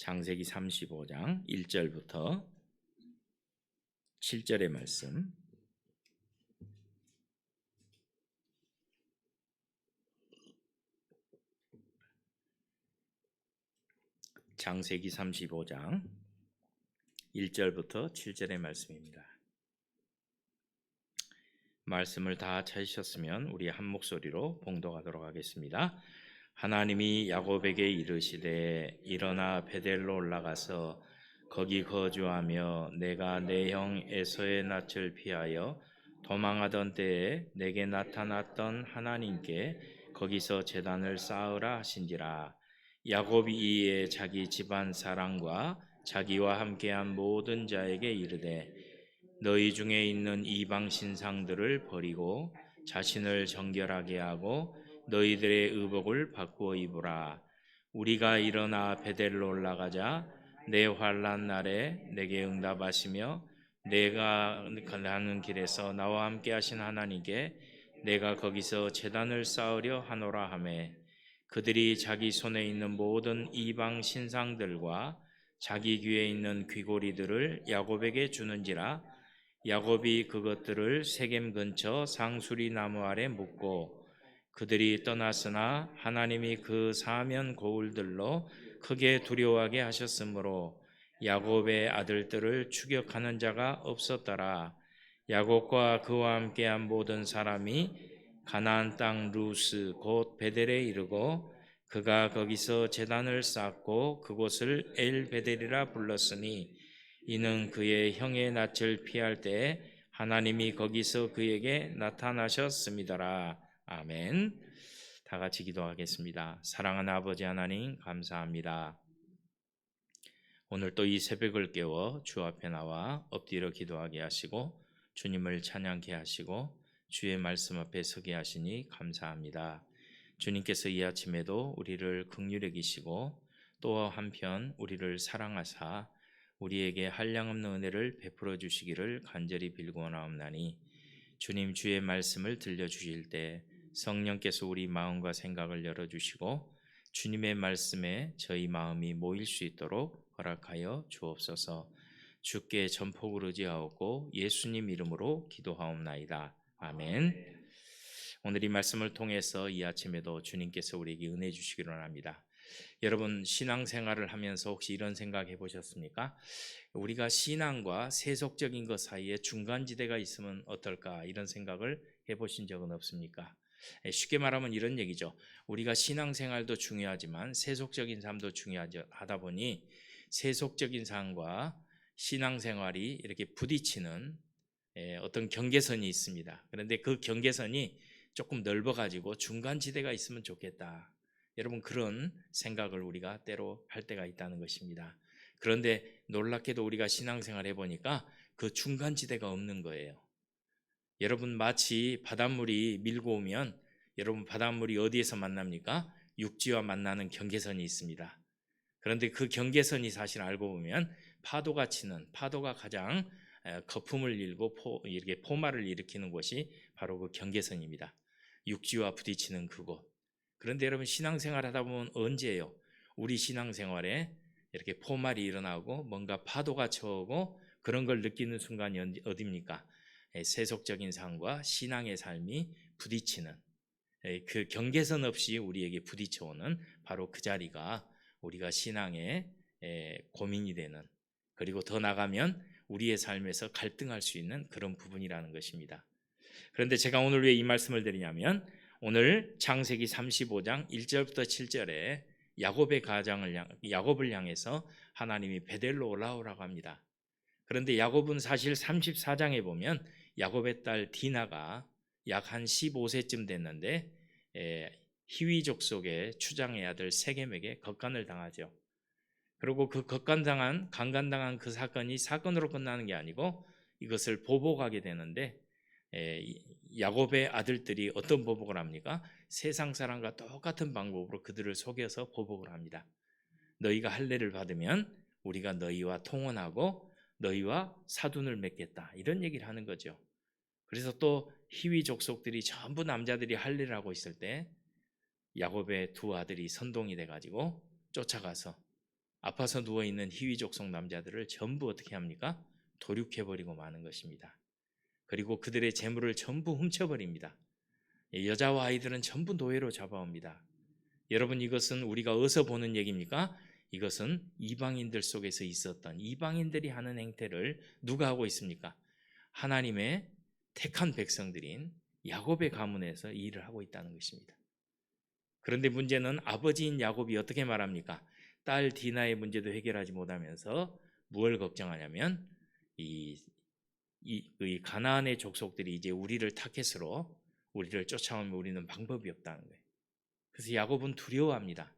창세기 35장 1절부터 7절의 말씀. 창세기 35장 1절부터 7절의 말씀입니다. 말씀을 다 찾으셨으면 우리 한 목소리로 봉독하도록 하겠습니다. 하나님이 야곱에게 이르시되 일어나 베델로 올라가서 거기 거주하며 내가 내 형 에서의 낯을 피하여 도망하던 때에 내게 나타났던 하나님께 거기서 제단을 쌓으라 하신지라. 야곱이 이에 자기 집안 사람과 자기와 함께한 모든 자에게 이르되 너희 중에 있는 이방 신상들을 버리고 자신을 정결하게 하고 너희들의 의복을 바꾸어 입으라. 우리가 일어나 베델로 올라가자. 내 환난 날에 내게 응답하시며 내가 가는 길에서 나와 함께 하신 하나님께 내가 거기서 제단을 쌓으려 하노라 하매 그들이 자기 손에 있는 모든 이방 신상들과 자기 귀에 있는 귀고리들을 야곱에게 주는지라. 야곱이 그것들을 세겜 근처 상수리 나무 아래 묻고 그들이 떠났으나 하나님이 그 사면 고울들로 크게 두려워하게 하셨으므로 야곱의 아들들을 추격하는 자가 없었더라. 야곱과 그와 함께한 모든 사람이 가나안 땅 루스 곧 베델에 이르고 그가 거기서 제단을 쌓고 그곳을 엘 베델이라 불렀으니 이는 그의 형의 낯을 피할 때에 하나님이 거기서 그에게 나타나셨습니다라. 아멘. 다 같이 기도하겠습니다. 사랑하는 아버지 하나님 감사합니다. 오늘 또 이 새벽을 깨워 주 앞에 나와 엎드려 기도하게 하시고 주님을 찬양케 하시고 주의 말씀 앞에 서게 하시니 감사합니다. 주님께서 이 아침에도 우리를 긍휼히 여기시고 또 한편 우리를 사랑하사 우리에게 한량없는 은혜를 베풀어 주시기를 간절히 빌고나옵나니 주님 주의 말씀을 들려주실 때 성령께서 우리 마음과 생각을 열어주시고 주님의 말씀에 저희 마음이 모일 수 있도록 허락하여 주옵소서. 주께 전폭을 의지하옵고 예수님 이름으로 기도하옵나이다. 아멘. 오늘 이 말씀을 통해서 이 아침에도 주님께서 우리에게 은혜 주시기를 원합니다. 여러분 신앙생활을 하면서 혹시 이런 생각 해보셨습니까? 우리가 신앙과 세속적인 것 사이에 중간지대가 있으면 어떨까 이런 생각을 해보신 적은 없습니까? 쉽게 말하면 이런 얘기죠. 우리가 신앙생활도 중요하지만 세속적인 삶도 중요하다 보니 세속적인 삶과 신앙생활이 이렇게 부딪히는 어떤 경계선이 있습니다. 그런데 그 경계선이 조금 넓어가지고 중간지대가 있으면 좋겠다. 여러분 그런 생각을 우리가 때로 할 때가 있다는 것입니다. 그런데 놀랍게도 우리가 신앙생활 해보니까 그 중간지대가 없는 거예요. 여러분 마치 바닷물이 밀고 오면 여러분 바닷물이 어디에서 만납니까? 육지와 만나는 경계선이 있습니다. 그런데 그 경계선이 사실 알고 보면 파도가 치는 파도가 가장 거품을 일고 이렇게 포마를 일으키는 곳이 바로 그 경계선입니다. 육지와 부딪히는 그곳. 그런데 여러분 신앙생활 하다 보면 언제예요? 우리 신앙생활에 이렇게 포말이 일어나고 뭔가 파도가 쳐오고 그런 걸 느끼는 순간이 어디입니까? 세속적인 삶과 신앙의 삶이 부딪히는 그 경계선 없이 우리에게 부딪혀오는 바로 그 자리가 우리가 신앙의 고민이 되는 그리고 더 나가면 우리의 삶에서 갈등할 수 있는 그런 부분이라는 것입니다. 그런데 제가 오늘 왜 이 말씀을 드리냐면 오늘 창세기 35장 1절부터 7절에 야곱을 향해서 하나님이 베델로 올라오라고 합니다. 그런데 야곱은 사실 34장에 보면 야곱의 딸 디나가 약 한 15세쯤 됐는데 히위 족속의 추장의 아들 세겜에게 겉간을 당하죠. 그리고 그 강간당한 그 사건이 사건으로 끝나는 게 아니고 이것을 보복하게 되는데 야곱의 아들들이 어떤 보복을 합니까? 세상 사람과 똑같은 방법으로 그들을 속여서 보복을 합니다. 너희가 할례를 받으면 우리가 너희와 통혼하고 너희와 사돈을 맺겠다 이런 얘기를 하는 거죠. 그래서 또 히위 족속들이 전부 남자들이 할례를 하고 있을 때 야곱의 두 아들이 선동이 돼가지고 쫓아가서 아파서 누워있는 희위족속 남자들을 전부 어떻게 합니까? 도륙해버리고 마는 것입니다. 그리고 그들의 재물을 전부 훔쳐버립니다. 여자와 아이들은 전부 노예로 잡아옵니다. 여러분, 이것은 우리가 어디서 보는 얘기입니까? 이것은 이방인들 속에서 있었던, 이방인들이 하는 행태를 누가 하고 있습니까? 하나님의 택한 백성들인 야곱의 가문에서 이 일을 하고 있다는 것입니다. 그런데 문제는 아버지인 야곱이 어떻게 말합니까? 딸 디나의 문제도 해결하지 못하면서 무엇을 걱정하냐면 이 가나안의 족속들이 이제 우리를 타겟으로 우리를 쫓아오면 우리는 방법이 없다는 거예요. 그래서 야곱은 두려워합니다.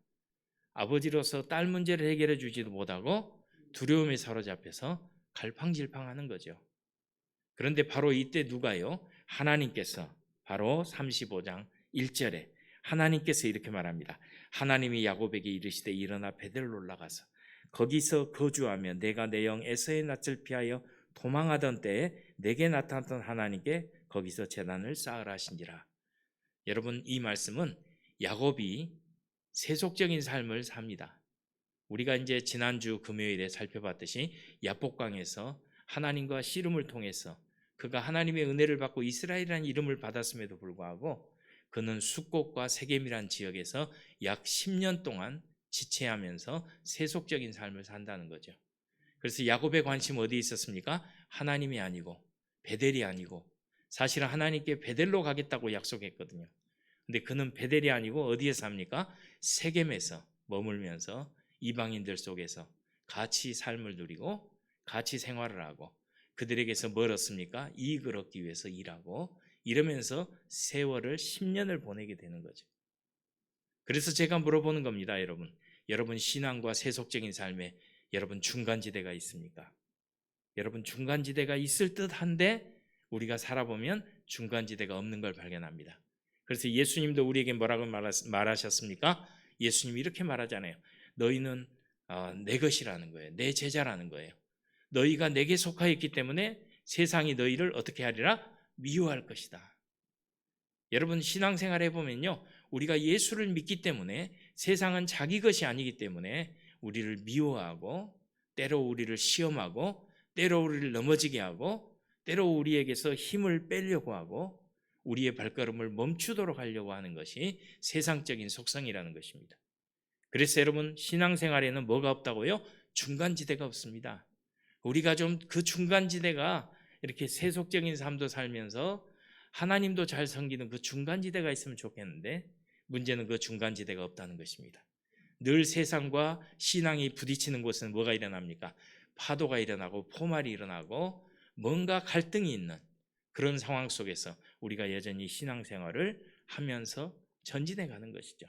아버지로서 딸 문제를 해결해 주지도 못하고 두려움에 사로잡혀서 갈팡질팡하는 거죠. 그런데 바로 이때 누가요? 하나님께서 바로 35장 1절에 하나님께서 이렇게 말합니다. 하나님이 야곱에게 이르시되 일어나 베델로 올라가서 거기서 거주하며 내가 내 영 에서의 낯을 피하여 도망하던 때에 내게 나타났던 하나님께 거기서 제단을 쌓으라 하신지라. 여러분, 이 말씀은 야곱이 세속적인 삶을 삽니다. 우리가 이제 지난주 금요일에 살펴봤듯이 야복강에서 하나님과 씨름을 통해서 그가 하나님의 은혜를 받고 이스라엘이라는 이름을 받았음에도 불구하고 그는 숫곳과 세겜이라는 지역에서 약 10년 동안 지체하면서 세속적인 삶을 산다는 거죠. 그래서 야곱의 관심은 어디에 있었습니까? 하나님이 아니고 베델이 아니고, 사실은 하나님께 베델로 가겠다고 약속했거든요. 근데 그는 베델이 아니고 어디에 삽니까? 세겜에서 머물면서 이방인들 속에서 같이 삶을 누리고 같이 생활을 하고 그들에게서 뭘 얻습니까? 이익을 얻기 위해서 일하고 이러면서 세월을 10년을 보내게 되는 거죠. 그래서 제가 물어보는 겁니다, 여러분. 여러분 신앙과 세속적인 삶에 여러분 중간지대가 있습니까? 여러분 중간지대가 있을 듯한데 우리가 살아보면 중간지대가 없는 걸 발견합니다. 그래서 예수님도 우리에게 뭐라고 말하셨습니까? 예수님이 이렇게 말하잖아요. 너희는 내 것이라는 거예요. 내 제자라는 거예요. 너희가 내게 속하여 있기 때문에 세상이 너희를 어떻게 하리라? 미워할 것이다. 여러분 신앙생활 해보면요, 우리가 예수를 믿기 때문에 세상은 자기 것이 아니기 때문에 우리를 미워하고 때로 우리를 시험하고 때로 우리를 넘어지게 하고 때로 우리에게서 힘을 빼려고 하고 우리의 발걸음을 멈추도록 하려고 하는 것이 세상적인 속성이라는 것입니다. 그래서 여러분 신앙생활에는 뭐가 없다고요? 중간지대가 없습니다. 우리가 좀 그 중간지대가 이렇게 세속적인 삶도 살면서 하나님도 잘 섬기는 그 중간지대가 있으면 좋겠는데 문제는 그 중간지대가 없다는 것입니다. 늘 세상과 신앙이 부딪히는 곳은 뭐가 일어납니까? 파도가 일어나고 포말이 일어나고 뭔가 갈등이 있는 그런 상황 속에서 우리가 여전히 신앙생활을 하면서 전진해 가는 것이죠.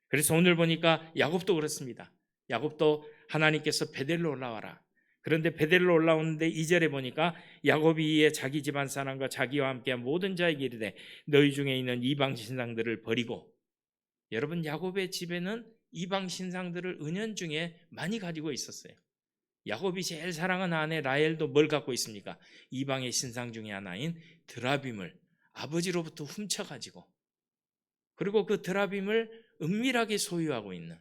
그래서 오늘 보니까 야곱도 그렇습니다. 야곱도 하나님께서 베델로 올라와라. 그런데 베델로 올라오는데 2절에 보니까 야곱이 이에 자기 집안 사람과 자기와 함께 모든 자에게 이르되 너희 중에 있는 이방 신상들을 버리고, 여러분 야곱의 집에는 이방 신상들을 은연중에 많이 가지고 있었어요. 야곱이 제일 사랑하는 아내 라헬도 뭘 갖고 있습니까? 이방의 신상 중에 하나인 드라빔을 아버지로부터 훔쳐가지고, 그리고 그 드라빔을 은밀하게 소유하고 있는,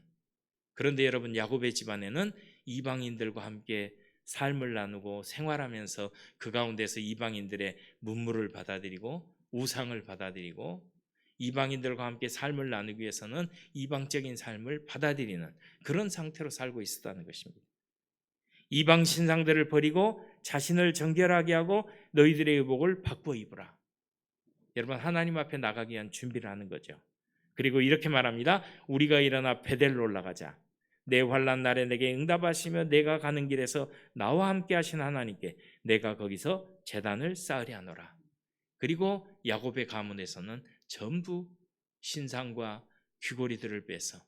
그런데 여러분 야곱의 집안에는 이방인들과 함께 삶을 나누고 생활하면서 그 가운데서 이방인들의 문물을 받아들이고 우상을 받아들이고 이방인들과 함께 삶을 나누기 위해서는 이방적인 삶을 받아들이는 그런 상태로 살고 있었다는 것입니다. 이방 신상들을 버리고 자신을 정결하게 하고 너희들의 의복을 바꿔 입으라. 여러분 하나님 앞에 나가기 위한 준비를 하는 거죠. 그리고 이렇게 말합니다. 우리가 일어나 베델로 올라가자. 내 환난 날에 내게 응답하시며 내가 가는 길에서 나와 함께 하신 하나님께 내가 거기서 제단을 쌓으려 하노라. 그리고 야곱의 가문에서는 전부 신상과 귀고리들을 빼서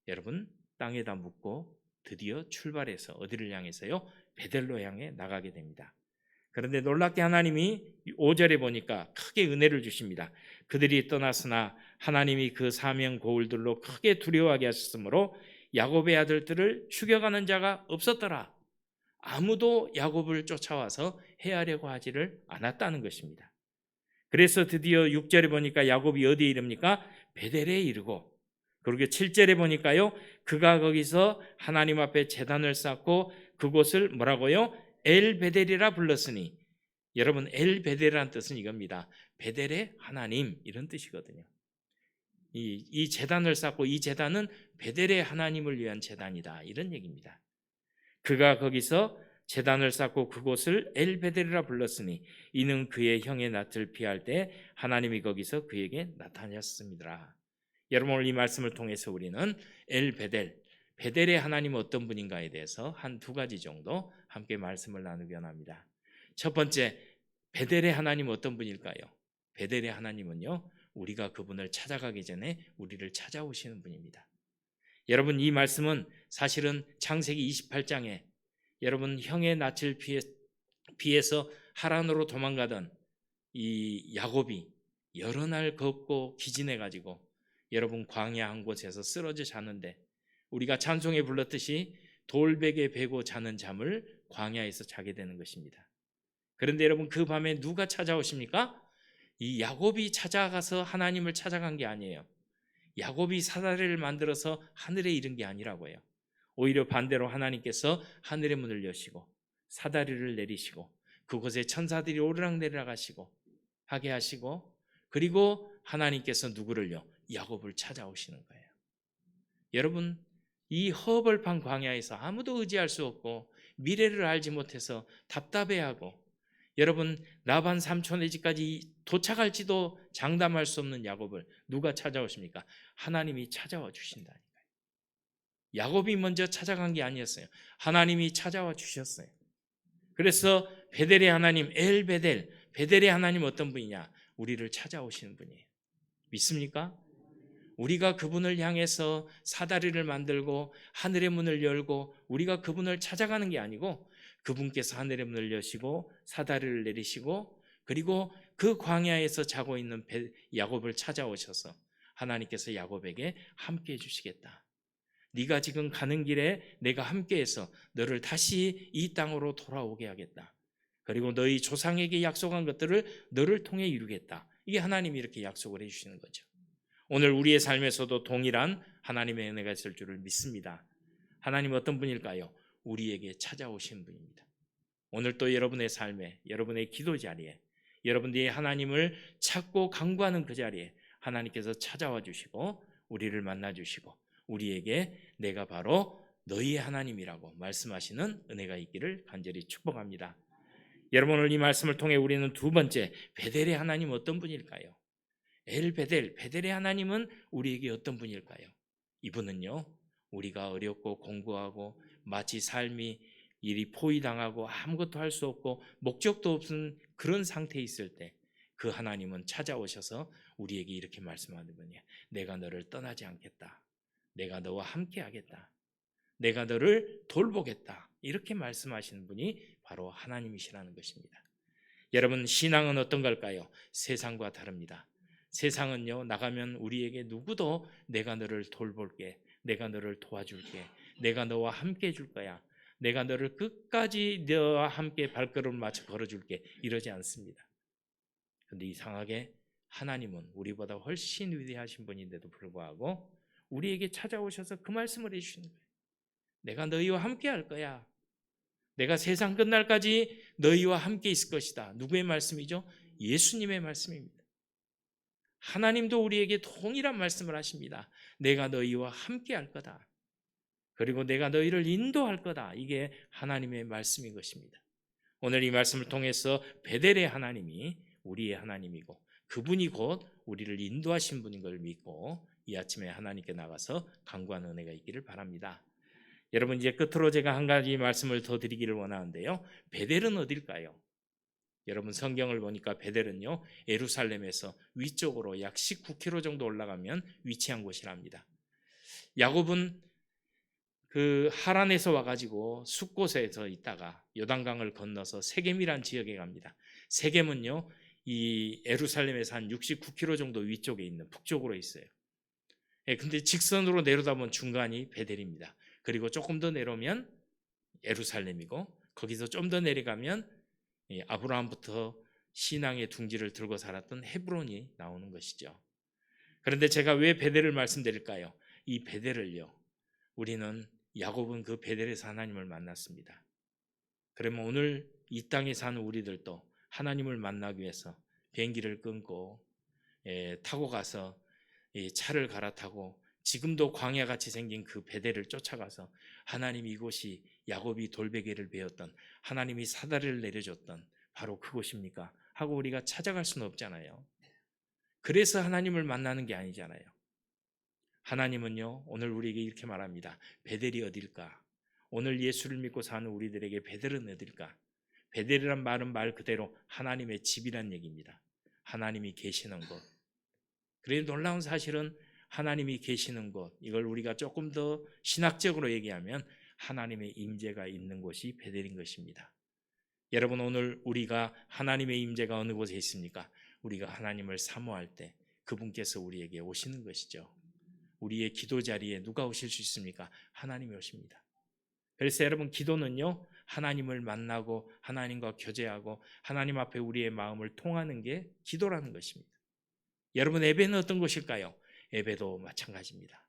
여러분 땅에다 묻고 드디어 출발해서 어디를 향해서요? 베델로 향해 나가게 됩니다. 그런데 놀랍게 하나님이 5절에 보니까 크게 은혜를 주십니다. 그들이 떠났으나 하나님이 그 사명 고울들로 크게 두려워하게 하셨으므로 야곱의 아들들을 죽여가는 자가 없었더라. 아무도 야곱을 쫓아와서 해하려고 하지를 않았다는 것입니다. 그래서 드디어 6절에 보니까 야곱이 어디에 이릅니까? 베델에 이르고 그리고 7절에 보니까요, 그가 거기서 하나님 앞에 제단을 쌓고 그곳을 뭐라고요? 엘베델이라 불렀으니, 여러분 엘베델이라는 뜻은 이겁니다. 베델의 하나님, 이런 뜻이거든요. 이 제단을 쌓고 이 제단은 베델의 하나님을 위한 제단이다, 이런 얘기입니다. 그가 거기서 제단을 쌓고 그곳을 엘베델이라 불렀으니 이는 그의 형의 낯을 피할 때 하나님이 거기서 그에게 나타나셨습니다. 여러분, 오늘 이 말씀을 통해서 우리는 엘베델, 베델의 하나님은 어떤 분인가에 대해서 한 두 가지 정도 함께 말씀을 나누기 원합니다. 첫 번째, 베델의 하나님은 어떤 분일까요? 베델의 하나님은요, 우리가 그분을 찾아가기 전에 우리를 찾아오시는 분입니다. 여러분, 이 말씀은 사실은 창세기 28장에 여러분 형의 낯을 피해서 하란으로 도망가던 이 야곱이 여러 날 걷고 기진해 가지고 여러분 광야 한 곳에서 쓰러져 자는데, 우리가 찬송에 불렀듯이 돌베개 베고 자는 잠을 광야에서 자게 되는 것입니다. 그런데 여러분, 그 밤에 누가 찾아오십니까? 이 야곱이 찾아가서 하나님을 찾아간 게 아니에요. 야곱이 사다리를 만들어서 하늘에 이른 게 아니라고요. 오히려 반대로 하나님께서 하늘의 문을 여시고 사다리를 내리시고 그곳에 천사들이 오르락내리락 하게 하시고, 그리고 하나님께서 누구를요? 야곱을 찾아오시는 거예요. 여러분, 이 허벌판 광야에서 아무도 의지할 수 없고 미래를 알지 못해서 답답해하고, 여러분 라반 삼촌의 집까지 도착할지도 장담할 수 없는 야곱을 누가 찾아오십니까? 하나님이 찾아와 주신다니까요. 야곱이 먼저 찾아간 게 아니었어요. 하나님이 찾아와 주셨어요. 그래서 베델의 하나님 엘베델, 베델의 하나님 어떤 분이냐? 우리를 찾아오시는 분이에요. 믿습니까? 우리가 그분을 향해서 사다리를 만들고 하늘의 문을 열고 우리가 그분을 찾아가는 게 아니고, 그분께서 하늘의 문을 여시고 사다리를 내리시고 그리고 그 광야에서 자고 있는 야곱을 찾아오셔서 하나님께서 야곱에게 함께 해주시겠다. 네가 지금 가는 길에 내가 함께해서 너를 다시 이 땅으로 돌아오게 하겠다. 그리고 너희 조상에게 약속한 것들을 너를 통해 이루겠다. 이게 하나님이 이렇게 약속을 해주시는 거죠. 오늘 우리의 삶에서도 동일한 하나님의 은혜가 있을 줄을 믿습니다. 하나님 어떤 분일까요? 우리에게 찾아오신 분입니다. 오늘 또 여러분의 삶에, 여러분의 기도 자리에, 여러분들이 하나님을 찾고 간구하는 그 자리에 하나님께서 찾아와 주시고 우리를 만나 주시고 우리에게 내가 바로 너희의 하나님이라고 말씀하시는 은혜가 있기를 간절히 축복합니다. 여러분, 오늘 이 말씀을 통해 우리는 두 번째, 베델의 하나님 어떤 분일까요? 엘베델, 베델의 하나님은 우리에게 어떤 분일까요? 이분은요, 우리가 어렵고 공고하고 마치 삶이 일이 포위당하고 아무것도 할 수 없고 목적도 없는 그런 상태에 있을 때 그 하나님은 찾아오셔서 우리에게 이렇게 말씀하는 분이에요. 내가 너를 떠나지 않겠다. 내가 너와 함께 하겠다. 내가 너를 돌보겠다. 이렇게 말씀하시는 분이 바로 하나님이시라는 것입니다. 여러분, 신앙은 어떤 걸까요? 세상과 다릅니다. 세상은요, 나가면 우리에게 누구도 내가 너를 돌볼게, 내가 너를 도와줄게, 내가 너와 함께 해줄 거야, 내가 너를 끝까지 너와 함께 발걸음을 맞춰 걸어줄게, 이러지 않습니다. 그런데 이상하게 하나님은 우리보다 훨씬 위대하신 분인데도 불구하고 우리에게 찾아오셔서 그 말씀을 해주시는 거예요. 내가 너희와 함께 할 거야. 내가 세상 끝날까지 너희와 함께 있을 것이다. 누구의 말씀이죠? 예수님의 말씀입니다. 하나님도 우리에게 동일한 말씀을 하십니다. 내가 너희와 함께 할 거다. 그리고 내가 너희를 인도할 거다. 이게 하나님의 말씀인 것입니다. 오늘 이 말씀을 통해서 베델의 하나님이 우리의 하나님이고 그분이 곧 우리를 인도하신 분인 걸 믿고 이 아침에 하나님께 나가서 간구하는 은혜가 있기를 바랍니다. 여러분, 이제 끝으로 제가 한 가지 말씀을 더 드리기를 원하는데요. 베델은 어딜까요? 여러분, 성경을 보니까 베델은요, 예루살렘에서 위쪽으로 약 19km 정도 올라가면 위치한 곳이랍니다. 야곱은 그 하란에서 와가지고 숫곳에서 있다가 요단강을 건너서 세겜이란 지역에 갑니다. 세겜은요, 이 예루살렘에서 한 69km 정도 위쪽에 있는 북쪽으로 있어요. 근데 직선으로 내려다보면 중간이 베델입니다. 그리고 조금 더 내려오면 예루살렘이고 거기서 좀 더 내려가면 아브라함부터 신앙의 둥지를 들고 살았던 헤브론이 나오는 것이죠. 그런데 제가 왜 베델을 말씀드릴까요? 이 베델을요, 우리는 야곱은 그 베델에서 하나님을 만났습니다. 그러면 오늘 이 땅에 사는 우리들도 하나님을 만나기 위해서 비행기를 끊고 타고 가서 차를 갈아타고 지금도 광야같이 생긴 그 베델을 쫓아가서 하나님 이곳이 야곱이 돌베개를 베었던, 하나님이 사다리를 내려줬던 바로 그곳입니까? 하고 우리가 찾아갈 수는 없잖아요. 그래서 하나님을 만나는 게 아니잖아요. 하나님은요, 오늘 우리에게 이렇게 말합니다. 베델이 어딜까? 오늘 예수를 믿고 사는 우리들에게 베델은 어딜까? 베델이란 말은 말 그대로 하나님의 집이란 얘기입니다. 하나님이 계시는 곳. 그래서 놀라운 사실은 하나님이 계시는 곳, 이걸 우리가 조금 더 신학적으로 얘기하면 하나님의 임재가 있는 곳이 베델인 것입니다. 여러분, 오늘 우리가 하나님의 임재가 어느 곳에 있습니까? 우리가 하나님을 사모할 때 그분께서 우리에게 오시는 것이죠. 우리의 기도 자리에 누가 오실 수 있습니까? 하나님이 오십니다. 그래서 여러분, 기도는요, 하나님을 만나고 하나님과 교제하고 하나님 앞에 우리의 마음을 통하는 게 기도라는 것입니다. 여러분, 예배는 어떤 것일까요? 예배도 마찬가지입니다.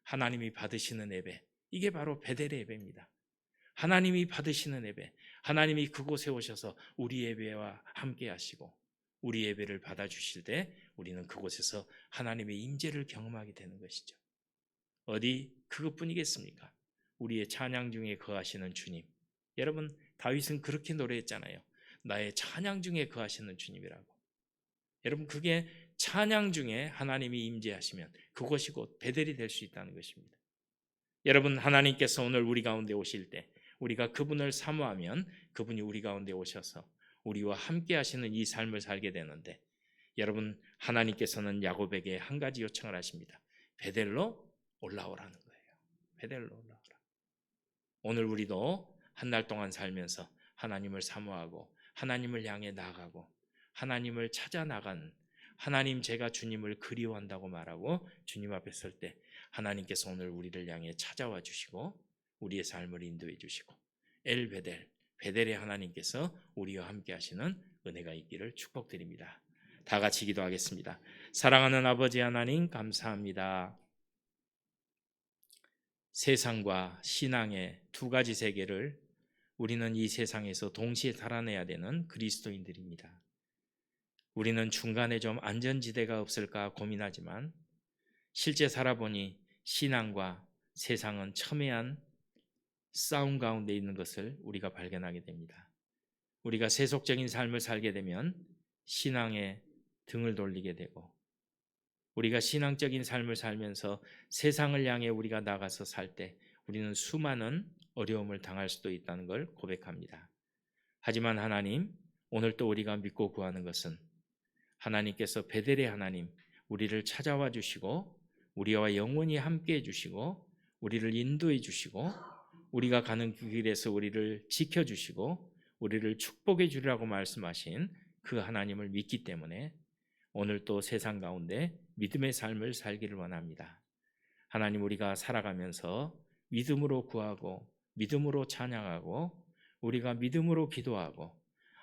하나님이 받으시는 예배, 이게 바로 베델의 예배입니다. 하나님이 받으시는 예배, 하나님이 그곳에 오셔서 우리 예배와 함께 하시고 우리 예배를 받아주실 때 우리는 그곳에서 하나님의 임재를 경험하게 되는 것이죠. 어디 그것뿐이겠습니까? 우리의 찬양 중에 거하시는 주님. 여러분, 다윗은 그렇게 노래했잖아요. 나의 찬양 중에 거하시는 주님이라고. 여러분, 그게 찬양 중에 하나님이 임재하시면 그것이 곧 베델이 될 수 있다는 것입니다. 여러분, 하나님께서 오늘 우리 가운데 오실 때 우리가 그분을 사모하면 그분이 우리 가운데 오셔서 우리와 함께 하시는 이 삶을 살게 되는데, 여러분, 하나님께서는 야곱에게 한 가지 요청을 하십니다. 베델로 올라오라는 거예요. 베델로 올라오라. 오늘 우리도 한 달 동안 살면서 하나님을 사모하고 하나님을 향해 나아가고 하나님을 찾아 나간, 하나님 제가 주님을 그리워한다고 말하고 주님 앞에 설 때 하나님께서 오늘 우리를 향해 찾아와 주시고 우리의 삶을 인도해 주시고 엘 베델, 베델의 하나님께서 우리와 함께 하시는 은혜가 있기를 축복드립니다. 다 같이 기도하겠습니다. 사랑하는 아버지 하나님, 감사합니다. 세상과 신앙의 두 가지 세계를 우리는 이 세상에서 동시에 달아내야 되는 그리스도인들입니다. 우리는 중간에 좀 안전지대가 없을까 고민하지만 실제 살아보니 신앙과 세상은 첨예한 싸움 가운데 있는 것을 우리가 발견하게 됩니다. 우리가 세속적인 삶을 살게 되면 신앙에 등을 돌리게 되고, 우리가 신앙적인 삶을 살면서 세상을 향해 우리가 나가서 살 때 우리는 수많은 어려움을 당할 수도 있다는 걸 고백합니다. 하지만 하나님, 오늘 또 우리가 믿고 구하는 것은 하나님께서 베델의 하나님, 우리를 찾아와 주시고 우리와 영원히 함께 해주시고 우리를 인도해 주시고 우리가 가는 그 길에서 우리를 지켜주시고 우리를 축복해 주리라고 말씀하신 그 하나님을 믿기 때문에 오늘 또 세상 가운데 믿음의 삶을 살기를 원합니다. 하나님, 우리가 살아가면서 믿음으로 구하고 믿음으로 찬양하고 우리가 믿음으로 기도하고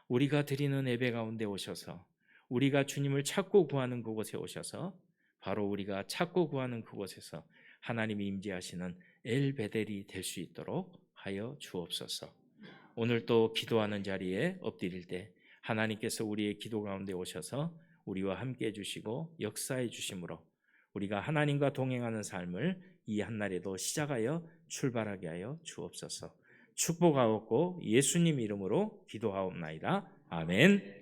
우리가 드리는 예배 가운데 오셔서 우리가 주님을 찾고 구하는 그곳에 오셔서 바로 우리가 찾고 구하는 그곳에서 하나님이 임재하시는 엘 베델이 될 수 있도록 하여 주옵소서. 오늘 또 기도하는 자리에 엎드릴 때 하나님께서 우리의 기도 가운데 오셔서 우리와 함께 해주시고 역사해 주심으로 우리가 하나님과 동행하는 삶을 이 한날에도 시작하여 출발하게 하여 주옵소서. 축복하옵고 예수님 이름으로 기도하옵나이다. 아멘.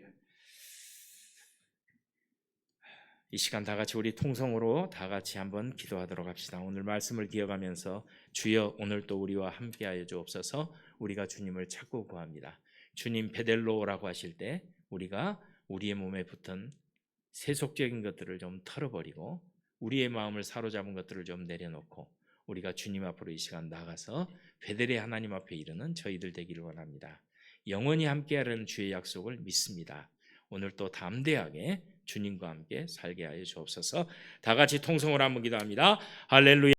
이 시간 다 같이 우리 통성으로 다 같이 한번 기도하도록 합시다. 오늘 말씀을 기억하면서 주여 오늘 또 우리와 함께하여 주옵소서. 우리가 주님을 찾고 구합니다. 주님 베델로 오라고 하실 때 우리가 우리의 몸에 붙은 세속적인 것들을 좀 털어버리고 우리의 마음을 사로잡은 것들을 좀 내려놓고 우리가 주님 앞으로 이 시간 나가서 베델의 하나님 앞에 이르는 저희들 되기를 원합니다. 영원히 함께하려는 주의 약속을 믿습니다. 오늘 또 담대하게 주님과 함께 살게 하여 주옵소서. 다 같이 통성으로 한번 기도합니다. 할렐루야.